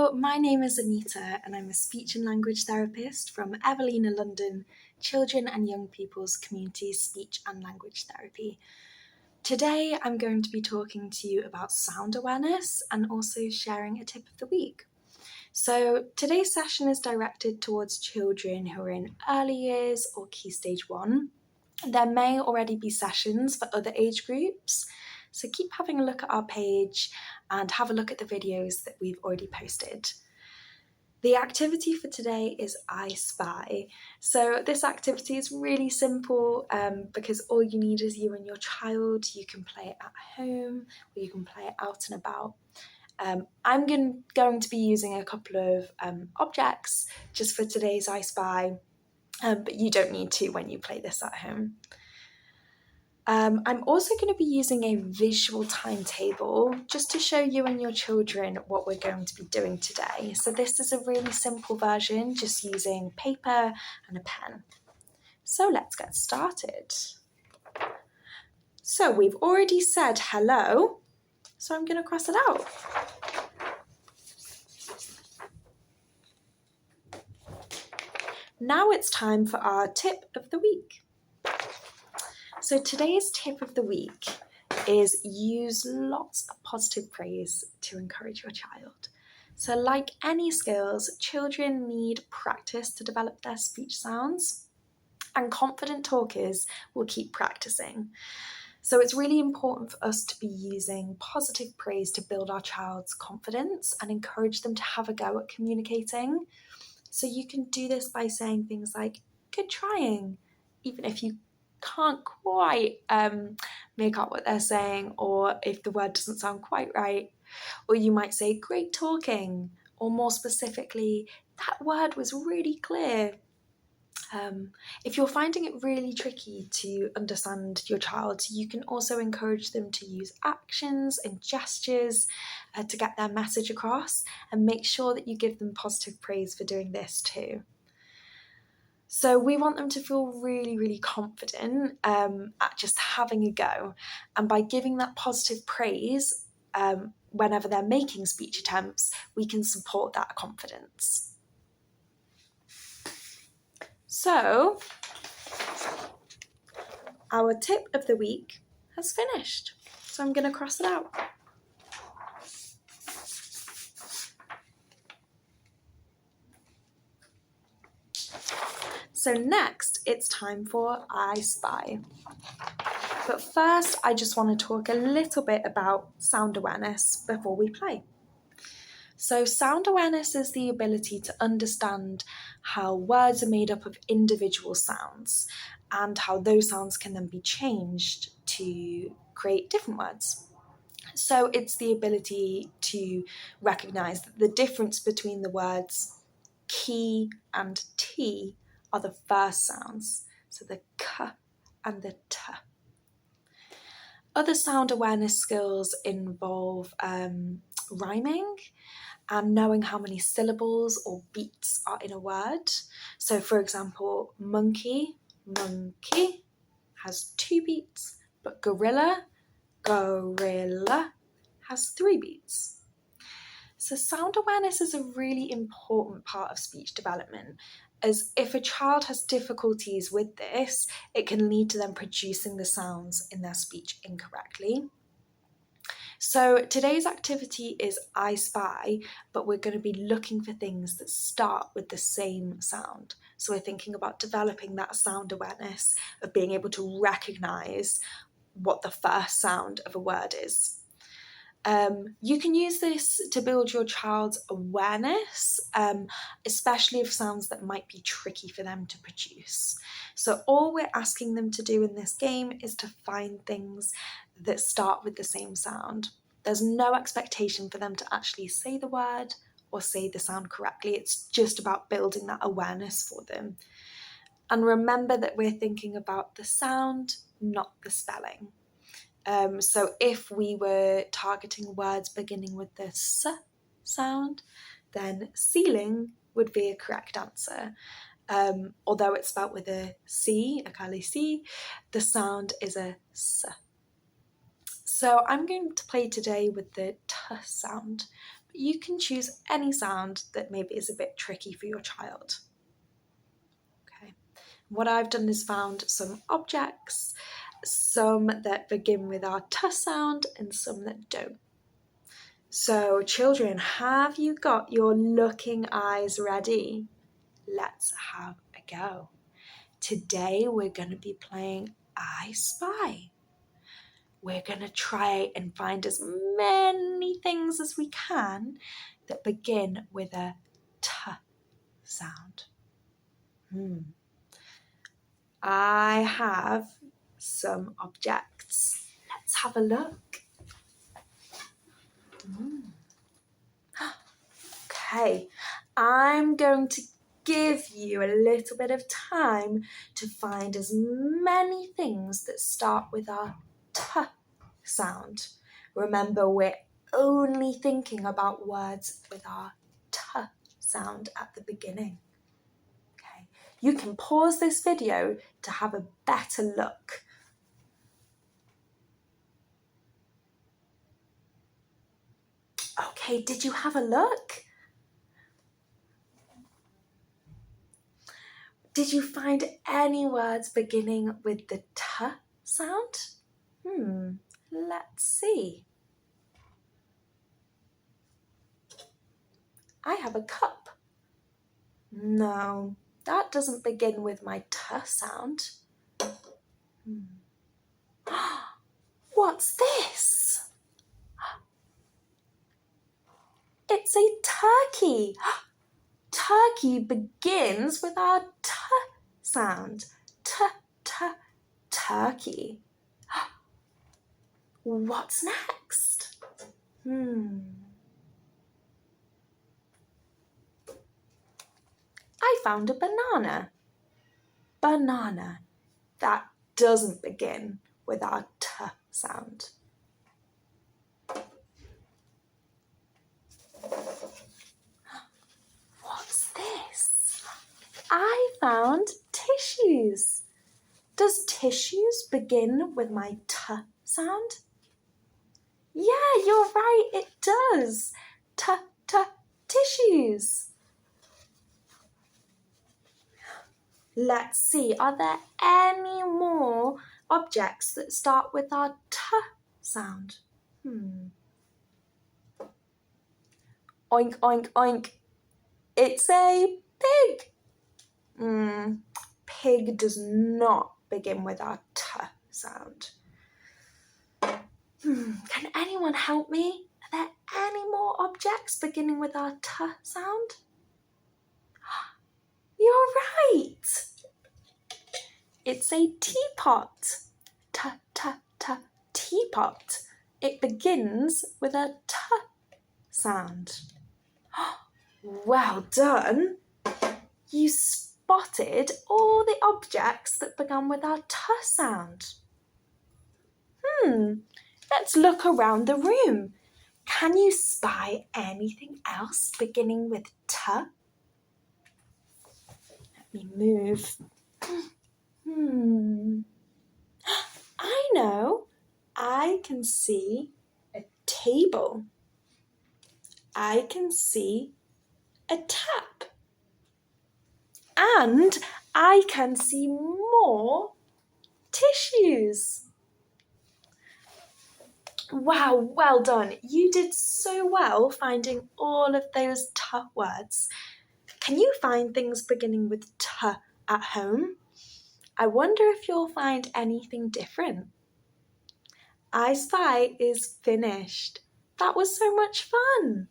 Hello, my name is Anita and I'm a speech and language therapist from Evelina London Children and Young People's Community Speech and Language Therapy. Today I'm going to be talking to you about sound awareness and also sharing a tip of the week. So today's session is directed towards children who are in early years or Key Stage 1. There may already be sessions for other age groups, so keep having a look at our page and have a look at the videos that we've already posted. The activity for today is I Spy. So this activity is really simple because all you need is you and your child. You can play it at home or you can play it out and about. I'm going to be using a couple of objects just for today's I Spy, but you don't need to when you play this at home. I'm also going to be using a visual timetable just to show you and your children what we're going to be doing today. So this is a really simple version, just using paper and a pen. So let's get started. So we've already said hello, so I'm going to cross it out. Now it's time for our tip of the week. So today's tip of the week is use lots of positive praise to encourage your child. So like any skills, children need practice to develop their speech sounds, and confident talkers will keep practicing. So it's really important for us to be using positive praise to build our child's confidence and encourage them to have a go at communicating. So you can do this by saying things like, good trying, even if you can't quite make out what they're saying, or if the word doesn't sound quite right. Or you might say, great talking, or more specifically, that word was really clear. If you're finding it really tricky to understand your child, you can also encourage them to use actions and gestures to get their message across, and make sure that you give them positive praise for doing this too. So we want them to feel really, really confident at just having a go. And by giving that positive praise whenever they're making speech attempts, we can support that confidence. So our tip of the week has finished. So I'm going to cross it out. So next, it's time for I Spy. But first, I just want to talk a little bit about sound awareness before we play. So sound awareness is the ability to understand how words are made up of individual sounds and how those sounds can then be changed to create different words. So it's the ability to recognize that the difference between the words key and T are the first sounds, so the k and the t. Other sound awareness skills involve rhyming and knowing how many syllables or beats are in a word. So for example, monkey has 2 beats, but gorilla has 3 beats. So sound awareness is a really important part of speech development, as if a child has difficulties with this, it can lead to them producing the sounds in their speech incorrectly. So today's activity is I Spy, but we're going to be looking for things that start with the same sound. So we're thinking about developing that sound awareness of being able to recognise what the first sound of a word is. You can use this to build your child's awareness, especially of sounds that might be tricky for them to produce. So all we're asking them to do in this game is to find things that start with the same sound. There's no expectation for them to actually say the word or say the sound correctly. It's just about building that awareness for them. And remember that we're thinking about the sound, not the spelling. So if we were targeting words beginning with the S sound, then ceiling would be a correct answer. Although it's spelled with a C, a Kali C, the sound is a S. So I'm going to play today with the T sound, but you can choose any sound that maybe is a bit tricky for your child. Okay. What I've done is found some objects, some that begin with our T sound and some that don't. So children, have you got your looking eyes ready? Let's have a go. Today we're going to be playing I Spy. We're going to try and find as many things as we can that begin with a T sound. I have some objects. Let's have a look. Okay, I'm going to give you a little bit of time to find as many things that start with our T sound. Remember, we're only thinking about words with our T sound at the beginning. Okay, you can pause this video to have a better look. Okay, did you have a look? Did you find any words beginning with the T sound? Let's see. I have a cup. No, that doesn't begin with my T sound. What's this? It's a turkey. Turkey begins with our T sound. Turkey. What's next? I found a banana. Banana. That doesn't begin with our T sound. What's this? I found tissues. Does tissues begin with my T sound? Yeah, you're right, it does. Tissues. Let's see, are there any more objects that start with our T sound? Oink, oink, oink. It's a pig. Pig does not begin with our T sound. Can anyone help me? Are there any more objects beginning with our T sound? You're right. It's a teapot. Teapot. It begins with a T sound. Well done. You spotted all the objects that began with our T sound. Let's look around the room. Can you spy anything else beginning with T? Let me move. I know. I can see a table. I can see a tap. And I can see more tissues. Wow, well done. You did so well finding all of those T words. Can you find things beginning with T at home? I wonder if you'll find anything different. I Spy is finished. That was so much fun.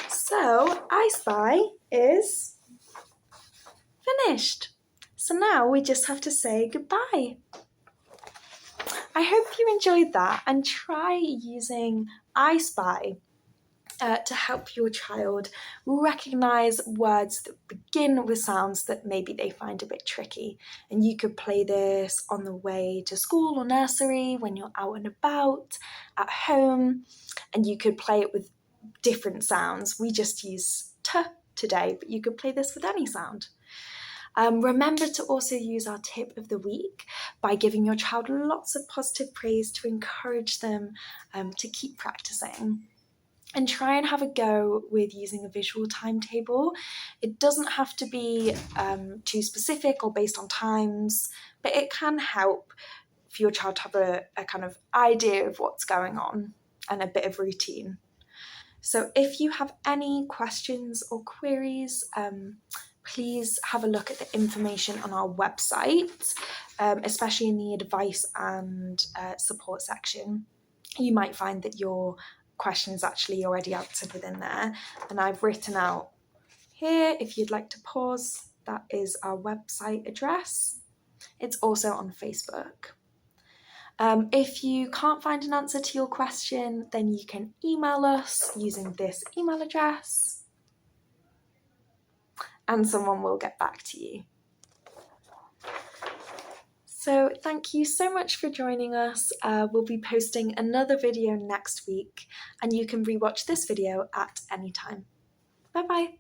So, I Spy is finished. So now we just have to say goodbye. I hope you enjoyed that and try using I Spy to help your child recognise words that begin with sounds that maybe they find a bit tricky. And you could play this on the way to school or nursery, when you're out and about, at home, and you could play it with different sounds. We just use T today, but you could play this with any sound. Remember to also use our tip of the week by giving your child lots of positive praise to encourage them to keep practicing. And try and have a go with using a visual timetable. It doesn't have to be too specific or based on times, but it can help for your child to have a kind of idea of what's going on and a bit of routine. So if you have any questions or queries, please have a look at the information on our website, especially in the advice and support section. You might find that your question is actually already answered within there, and I've written out here, if you'd like to pause, that is our website address. It's also on Facebook. If you can't find an answer to your question, then you can email us using this email address, and someone will get back to you. So thank you so much for joining us. We'll be posting another video next week, and you can rewatch this video at any time. Bye bye.